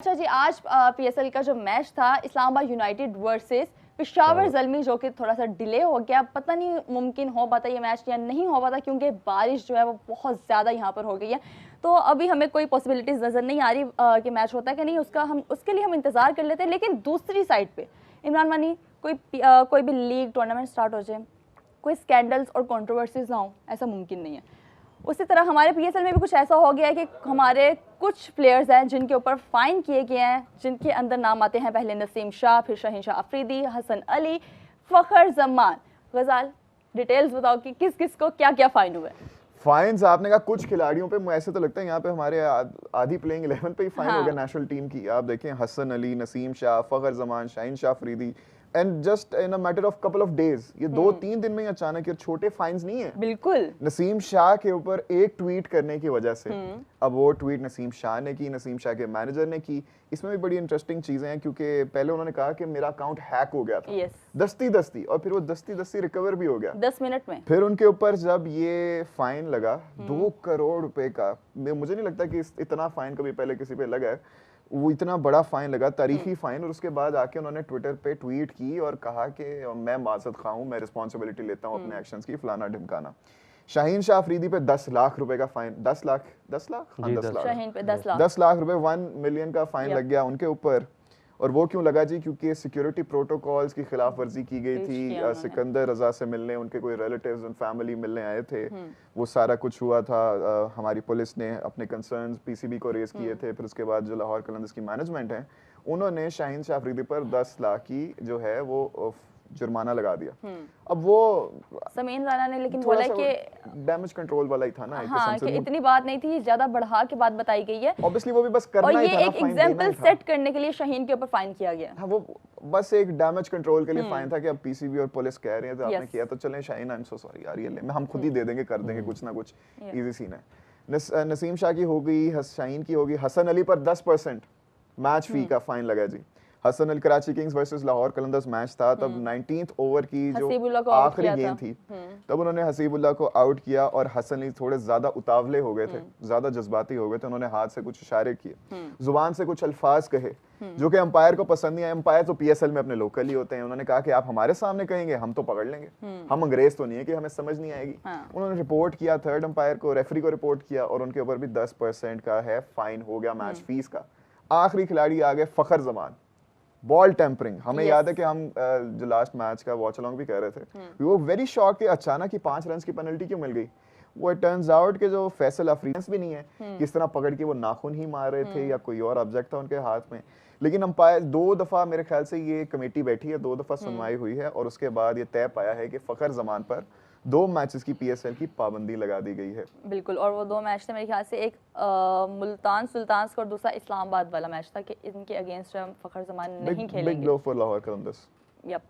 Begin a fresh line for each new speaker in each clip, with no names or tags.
अच्छा जी, आज पीएसएल का जो मैच था इस्लामाबाद यूनाइटेड वर्सेस पेशावर ज़ल्मी, जो कि थोड़ा सा डिले हो गया। पता नहीं मुमकिन हो पाता ये मैच या नहीं हो पाता, क्योंकि बारिश जो है वो बहुत ज़्यादा यहाँ पर हो गई है। तो अभी हमें कोई पॉसिबिलिटीज़ नज़र नहीं आ रही कि मैच होता है कि नहीं, उसके लिए हम इंतज़ार कर लेते हैं। लेकिन दूसरी साइड पे इमरान मानी कोई भी लीग टूर्नामेंट स्टार्ट हो जाए, कोई स्कैंडल्स और कंट्रोवर्सीज ना हो, ऐसा मुमकिन नहीं है। उसी तरह हमारे पीएसएल में भी कुछ ऐसा हो गया है कि हमारे कुछ प्लेयर्स हैं जिनके ऊपर फाइन किए गए हैं, जिनके अंदर नाम आते हैं पहले नसीम शाह, फिर शाहीन शाह अफरीदी, हसन अली, फ़खर जमान। गजाल, डिटेल्स बताओ कि किस किस को क्या क्या फाइन हुए।
फाइन्स आपने कहा कुछ खिलाड़ियों पे, ऐसे तो लगता है यहाँ पे हमारे आधी प्लेइंग 11 पे ही फाइन हो गया नेशनल टीम की। आप देखें Hasan Ali, Naseem Shah, Fakhar Zaman, Shaheen Shah Afridi, and just in a matter of couple of days, ये 2-3 दिन में ही अचानक, ये छोटे फाइन्स नहीं है।
बिल्कुल।
नसीम शाह के ऊपर एक ट्वीट करने की वजह से, अब वो ट्वीट नसीम शाह ने की, नसीम शाह के मैनेजर ने की। इसमें भी बड़ी इंटरेस्टिंग चीजें हैं, क्योंकि पहले उन्होंने कहा कि मेरा अकाउंट हैक हो गया था, दस्ती और फिर वो दस्ती रिकवर भी हो गया
10 मिनट में।
फिर उनके ऊपर जब ये फाइन लगा 2 करोड़ रुपए का, मुझे नहीं लगता कि इतना फाइन कभी पहले किसी पे लगा है। वो इतना बड़ा फाइन लगा, तारीखी फाइन, और उसके बाद आके उन्होंने ट्विटर पे ट्वीट की और कहा कि मैं माजरत खा हूं, मैं रिस्पॉन्सिबिलिटी लेता हूं अपने एक्शंस की, फलाना ढिमकाना। शाहीन शाह अफरीदी पे 10 लाख रुपए का फाइन, 10 लाख हाँ 10 लाख,
शाहीन पे 10 लाख,
10 लाख रुपए, 1 मिलियन का फाइन लग गया उनके ऊपर। और वो क्यों लगा जी? क्योंकि सिक्योरिटी प्रोटोकॉल्स की खिलाफ वर्जी की गई थी। सिकंदर रजा से मिलने उनके कोई रिलेटिव्स और फैमिली मिलने आए थे, वो सारा कुछ हुआ था। हमारी पुलिस ने अपने कंसर्न्स पीसीबी को रेज किए थे। फिर उसके बाद जो लाहौर कलंदर्स की मैनेजमेंट है, उन्होंने शाहीन शाह अफरीदी पर 10 लाख की जो है वो जुर्माना लगा दिया। अब वो
समीन राणा ने लेकिन बोला कि
डैमेज कंट्रोल वाला ही था ना,
हाँ, कि इतनी बात नहीं थी, ज्यादा बढ़ा के बात बताई गई है।
ऑब्वियसली वो भी बस करना
और
ही था ना,
ये एक एग्जांपल सेट करने के लिए शाहीन के ऊपर फाइन किया गया।
हाँ, वो बस एक डैमेज कंट्रोल के लिए फाइन था कि अब पीसीबी और पुलिस कह रहे हैं तो आपने किया तो चलें Shaheen, I am so sorry यार, ये ले हम खुद ही दे देंगे, कर देंगे कुछ ना कुछ, इजी सीन है। नसीम शाह की हो गई, शाहीन की होगी। हसन अली पर 10% मैच फी का फाइन लगा जी। Hasan Ali, Karachi Kings versus Lahore Qalandars match था, तब 19th ओवर की जो आखिरी गेंद थी, तब उन्होंने हसीबुल्लाह को आउट किया और हसन अली थोड़े ज्यादा उतावले हो गए थे, ज्यादा जज्बाती हो गए थे। उन्होंने हाथ से कुछ इशारे किए, जुबान से कुछ अल्फाज कहे जो कि अंपायर को पसंद नहीं आए। अंपायर तो पीएसएल में अपने लोकल ही होते हैं। उन्होंने कहा कि आप हमारे सामने कहेंगे, हम तो पकड़ लेंगे, हम अंग्रेज तो नहीं है कि हमें समझ नहीं आएगी। उन्होंने रिपोर्ट किया थर्ड अंपायर को, रेफरी को रिपोर्ट किया, और उनके ऊपर भी 10% का है फाइन हो गया मैच फीस का। आखिरी खिलाड़ी आ गए फ़खर जमान, बॉल टेम्परिंग। हमें याद है कि हम जो लास्ट मैच का वॉच अलोंग भी कह रहे थे, वी वर वेरी शॉक कि अचानक ही 5 रन की पेनल्टी क्यों मिल गई। वो इट टर्न्स आउट के जो फैसल अफरीदी भी नहीं है, किस तरह पकड़ के वो नाखून ही मार रहे थे या कोई और ऑब्जेक्ट था उनके हाथ में। लेकिन अंपायर 2 दफा, मेरे ख्याल से ये कमेटी बैठी है, 2 दफा सुनवाई हुई है, और उसके बाद ये तय पाया है कि फ़खर जमान पर 2 मैचेस की पीएसएल की पाबंदी लगा दी गई है।
बिल्कुल, और वो 2 मैच थे मेरे ख्याल से, एक मुल्तान सुल्तान्स का और दूसरा इस्लामाबाद वाला मैच था कि इनके अगेंस्ट फ़खर जमान नहीं खेलेंगे।
Big blow for Lahore Qalandars.
Yep.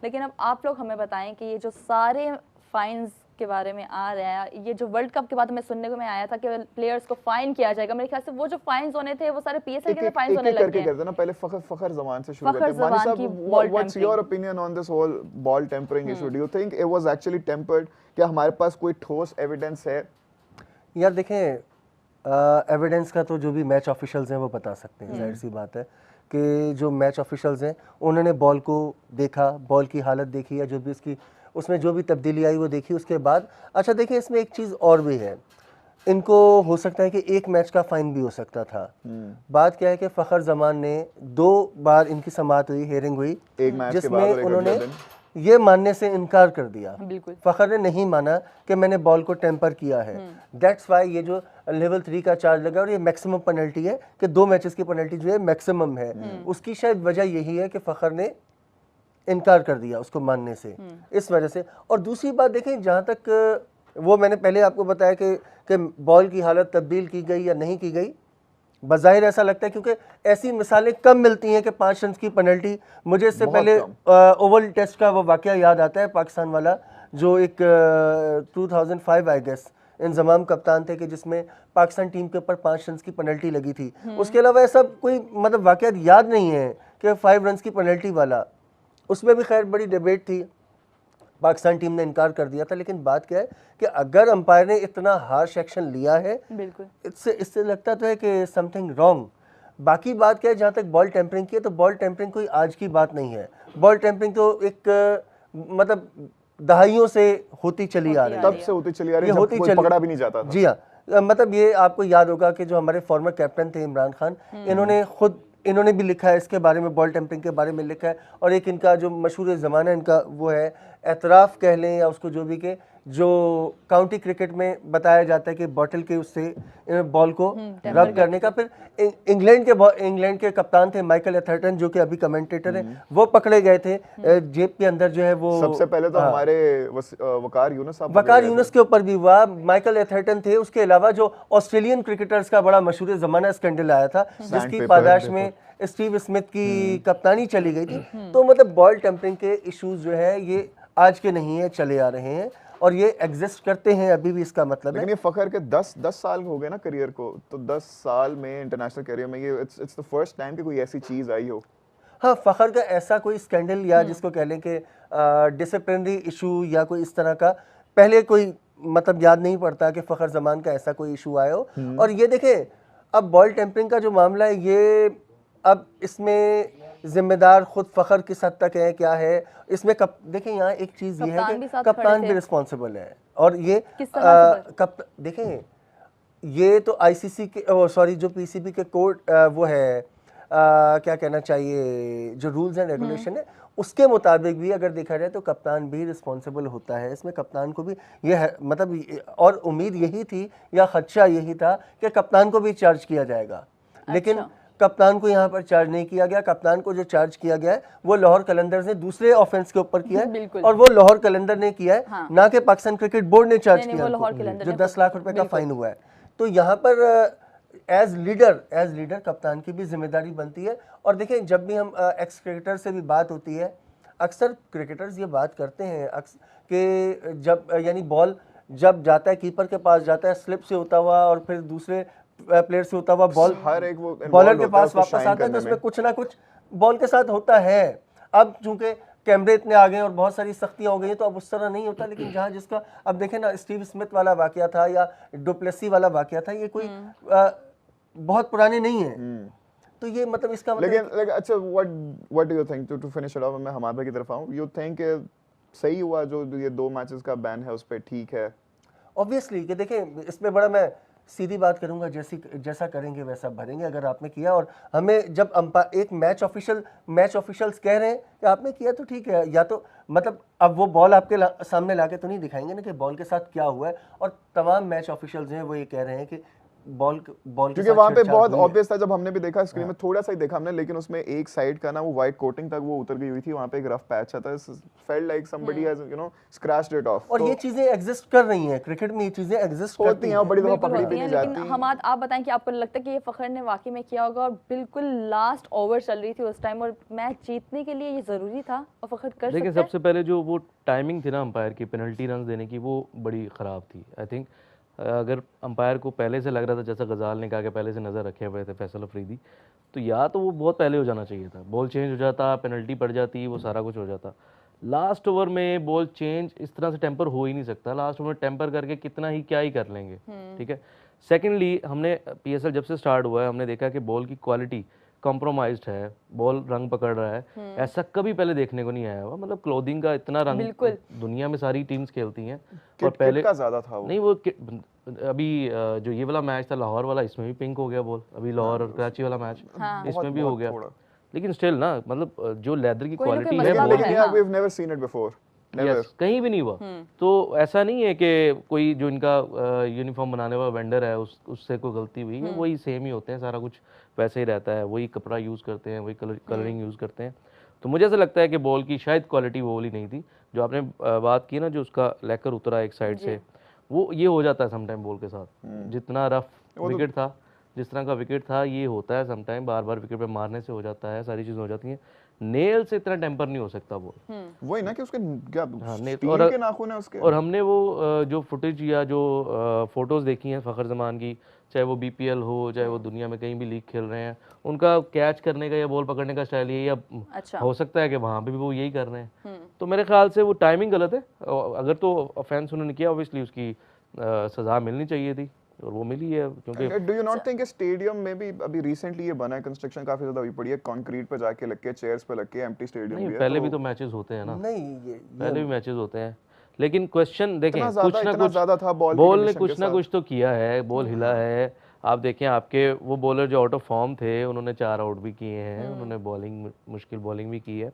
लेकिन अब आप लोग हमें बताएं कि ये जो सारे फाइन्स के बारे में आ रहा है, ये जो वर्ल्ड कप के बाद हमें सुनने को में आया था कि प्लेयर्स को फाइन किया जाएगा, मेरे ख्याल से वो जो फाइन्स होने थे वो सारे पीएसएल के फाइन्स होने लगे हैं।
ना पहले फ़खर जमान से शुरू करते हैं। Mani sahab, what's your opinion on this whole ball tampering issue? Do you think it was actually tampered? क्या हमारे पास कोई ठोस एविडेंस है?
यार देखें, एविडेंस का तो जो भी मैच ऑफिशियल्स हैं वो बता सकते हैं। जाहिर सी बात है कि जो मैच ऑफिशियल्स हैं उन्होंने बॉल को देखा, बॉल की हालत देखी, या जो भी उसकी उसमें जो भी तब्दीली आई वो देखी। उसके बाद अच्छा देखिए, इसमें एक चीज़ और भी है, इनको हो सकता है कि एक मैच का फाइन भी हो सकता था। बात क्या है कि फ़खर जमान ने 2 बार इनकी समाअत हुई, हेयरिंग हुई, जिसमें उन्होंने ये मानने से इनकार कर दिया। फ़खर ने नहीं माना कि मैंने बॉल को टेम्पर किया है। दैट्स वाई ये जो लेवल 3 का चार्ज लगा, और ये मैक्सिमम पेनल्टी है कि 2 मैचेस की पेनल्टी जो है मैक्सिमम है। उसकी शायद वजह यही है कि फ़खर ने इनकार कर दिया उसको मानने से, इस वजह से। और दूसरी बात देखें, जहाँ तक वो मैंने पहले आपको बताया कि बॉल की हालत तब्दील की गई या नहीं की गई, बज़ाहिर ऐसा लगता है क्योंकि ऐसी मिसालें कम मिलती हैं कि 5 रन की पेनल्टी। मुझे इससे पहले ओवल टेस्ट का वो वाक़या याद आता है, पाकिस्तान वाला, जो एक 2005 आई गेस इंजमाम कप्तान थे, कि जिसमें पाकिस्तान टीम के ऊपर 5 रन की पेनल्टी लगी थी। उसके अलावा ऐसा कोई मतलब वाक़या याद नहीं है कि 5 रन की पेनल्टी वाला। उसमें भी खैर बड़ी डिबेट थी, पाकिस्तान टीम ने इनकार कर दिया था। लेकिन बात क्या है कि अगर अंपायर ने इतना हार्श एक्शन लिया है, इससे लगता तो है कि समथिंग रॉन्ग। बाकी बात क्या है, जहाँ तक बॉल टेम्परिंग की है, तो बॉल टेम्परिंग कोई आज की बात नहीं है। बॉल टेम्परिंग तो एक मतलब दहाइयों से होती चली आ रही है,
तब से होती चली आ रही
ये
है, जब
होती
कोई
चली,
पकड़ा भी नहीं जाता था।
जी हाँ। मतलब ये आपको याद होगा कि जो हमारे फॉर्मर कैप्टन थे इमरान खान, इन्होंने भी लिखा है इसके बारे में, बॉल टेम्परिंग के बारे में लिखा है। और एक इनका जो मशहूर ज़माना इनका वो है, एतराफ़ कह लें या उसको जो भी के, जो काउंटी क्रिकेट में बताया जाता है कि बॉटल के उससे बॉल को रब करने का। फिर इंग्लैंड के कप्तान थे माइकल एथर्टन, जो कि अभी कमेंटेटर हैं, वो पकड़े गए थे जेब के अंदर जो है वो।
सबसे पहले तो हमारे वकार यूनुस साहब
वकार यूनुस के ऊपर भी हुआ, माइकल एथर्टन थे। उसके अलावा जो ऑस्ट्रेलियन क्रिकेटर्स का बड़ा मशहूर ज़माना स्कैंडल आया था, जिसकी पादाश में स्टीव स्मिथ की कप्तानी चली गई थी। तो मतलब बॉल टेम्परिंग के इश्यूज जो है ये आज के नहीं है, चले आ रहे हैं और ये एग्जिस्ट करते हैं अभी भी, इसका मतलब
लेकिन
है।
ये फखर के 10 साल हो गए ना करियर को, तो 10 साल में इंटरनेशनल करियर में ये इट्स द फर्स्ट टाइम कि कोई ऐसी चीज आई हो।
हाँ, फखर का ऐसा कोई स्कैंडल या जिसको कह लें कि डिसिप्लिनरी इशू या कोई इस तरह का पहले कोई मतलब याद नहीं पड़ता कि फखर जमान का ऐसा कोई इशू आया हो। और ये देखें, अब बॉल टेम्परिंग का जो मामला है, ये अब इसमें जिम्मेदार खुद फखर किस हद तक है, क्या है इसमें। देखें यहाँ एक चीज़ ये है कि कप्तान भी रिस्पॉन्सिबल है। और ये देखें, ये तो आईसीसी के सॉरी जो पीसीबी के कोर्ट वो है क्या कहना चाहिए, जो रूल्स एंड रेगुलेशन है उसके मुताबिक भी अगर देखा जाए तो कप्तान भी रिस्पॉन्सिबल होता है। इसमें कप्तान को भी ये है, मतलब और उम्मीद यही थी या खदशा यही था कि कप्तान को भी चार्ज किया जाएगा, लेकिन कप्तान को यहाँ पर चार्ज नहीं किया गया। कप्तान को जो चार्ज किया गया है वो लाहौर कलंदर्स ने दूसरे ऑफेंस के ऊपर किया है, और वो लाहौर कलंदर ने किया है,
हाँ।
ना कि पाकिस्तान क्रिकेट बोर्ड ने चार्ज किया जो 10 लाख रुपए का फाइन हुआ है। तो यहाँ पर एज लीडर कप्तान की भी जिम्मेदारी बनती है। और देखें, जब भी हम एक्स क्रिकेटर से भी बात होती है, अक्सर क्रिकेटर्स ये बात करते हैं कि जब यानी बॉल जब जाता है कीपर के पास जाता है स्लिप से होता हुआ और फिर दूसरे प्लेयर से होता हुआ बॉल
हर एक वो
बॉलर के पास वापस आता है, तो उसमें कुछ ना कुछ बॉल के साथ होता है। अब चूंकि कैमरे इतने आ गए और बहुत सारी सख्तियां हो गई हैं, तो अब उस तरह नहीं होता। लेकिन जहां जिसका, अब देखें ना, स्टीव स्मिथ वाला वाकया था या डुप्लेसी वाला वाकया था, ये कोई बहुत पुराने नहीं है। तो ये मतलब इसका मतलब
लेकिन अच्छा, what do you think, to finish it off, मैं हमारे भाई की तरफ आऊं, यू थिंक सही हुआ जो ये 2 मैचेस का बैन है उस पे, ठीक है?
ऑब्वियसली कि देखें, इसमें बड़ा मैं सीधी बात करूंगा, जैसा करेंगे वैसा भरेंगे। अगर आपने किया, और हमें जब एक मैच ऑफिशियल्स कह रहे हैं कि आपने किया तो ठीक है, या तो मतलब अब वो बॉल आपके सामने लाके तो नहीं दिखाएंगे ना कि बॉल के साथ क्या हुआ है। और तमाम मैच ऑफिशियल्स हैं वो ये कह रहे हैं कि बॉल
क्योंकि वहां पे बहुत ऑब्वियस था, जब हमने भी देखा स्क्रीन में, थोड़ा सा ही देखा हमने, लेकिन उसमें एक साइड का ना वो वाइट कोटिंग तक वो उतर गई हुई थी, वहां पे एक रफ पैच था, felt like somebody has scratched it of.
और ये चीजें एग्जिस्ट कर रही हैं क्रिकेट में, ये चीजें एग्जिस्ट
होती हैं, बड़ी दफा पकड़ी भी नहीं जाती।
लेकिन हमाद, आप बताएं कि आपको लगता है कि ये फखर ने वाकई में किया होगा, और बिल्कुल लास्ट ओवर चल रही थी उस टाइम और मैच जीतने के लिए ये जरूरी था और फखर कर सकते हैं?
देखिए, सबसे पहले जो वो टाइमिंग थी ना अंपायर की पेनल्टी रन देने की, वो बड़ी ख़राब थी। आई थिंक अगर अंपायर को पहले से लग रहा था, जैसा गजाल ने कहा कि पहले से नज़र रखे हुए थे फैसल अफरीदी, तो या तो वो बहुत पहले हो जाना चाहिए था, बॉल चेंज हो जाता, पेनल्टी पड़ जाती, वो सारा कुछ हो जाता। लास्ट ओवर में बॉल चेंज इस तरह से टेम्पर हो ही नहीं सकता। लास्ट ओवर में टेम्पर करके कितना ही क्या ही कर लेंगे, ठीक है। सेकेंडली, हमने PSL जब से स्टार्ट हुआ है, हमने देखा कि बॉल की क्वालिटी कॉम्प्रोमाइज्ड है, बॉल रंग पकड़ रहा है, ऐसा कभी पहले देखने को नहीं आया हुआ। मतलब क्लोथिंग का इतना रंग दुनिया में सारी टीम्स खेलती हैं, और पहले
का ज्यादा था वो।
नहीं, वो अभी जो ये वाला मैच था लाहौर वाला, इसमें भी पिंक हो गया बॉल। अभी लाहौर और कराची वाला मैच, इसमें भी हो गया। लेकिन स्टिल ना, मतलब जो लेदर की क्वालिटी है,
we have never seen it before,
कहीं भी नहीं हुआ। तो ऐसा नहीं है कि कोई जो इनका यूनिफॉर्म बनाने वाला वेंडर है उससे कोई गलती हुई है, वही सेम ही होते हैं, सारा कुछ वैसे ही रहता है, वही कपड़ा यूज़ करते हैं, वही कलरिंग यूज़ करते हैं। तो मुझे ऐसा लगता है कि बॉल की शायद क्वालिटी वो वाली नहीं थी। जो आपने बात की ना, जो उसका लेकर उतरा एक साइड से, वो ये हो जाता है समटाइम बॉल के साथ। जितना रफ विकेट था, जिस तरह का विकेट था, ये होता है समटाइम, बार बार विकेट पे मारने से हो जाता है, सारी चीज़ें हो जाती हैं। नेल से इतना टेम्पर नहीं हो सकता बॉल।
वही ना कि उसके क्या
स्टील
के नाखून है उसके।
और हमने वो जो फुटेज या जो फोटोज देखी हैं फखर जमान की, चाहे वो BPL हो, चाहे वो दुनिया में कहीं भी लीग खेल रहे हैं, उनका कैच करने का या बॉल पकड़ने का स्टाइल यही, या हो सकता है कि वहाँ पे भी वो यही कर रहे हैं। तो मेरे ख्याल से वो टाइमिंग गलत है। अगर तो ऑफेंस उन्होंने किया, ऑब्वियसली उसकी सज़ा मिलनी चाहिए थी। और वो मिली है क्योंकि
do you not think stadium में भी अभी रिसेंटली ये बना है, कंस्ट्रक्शन काफी ज्यादा हुई पड़ी है, कंक्रीट पे जाके लग के, चेयर्स पे लग के, एम्प्टी स्टेडियम
नहीं
भी है,
पहले भी तो मैचेस होते हैं ना,
नहीं
पहले भी मैचेस होते हैं, लेकिन क्वेश्चन देखें
इतना
कुछ ना
इतना
कुछ
ज्यादा था बॉल
बॉल ने कुछ ना कुछ तो किया है, बॉल हिला है। आप देखें आपके वो बॉलर जो आउट ऑफ फॉर्म थे उन्होंने 4 आउट भी किए हैं, उन्होंने बॉलिंग मुश्किल बॉलिंग भी की है।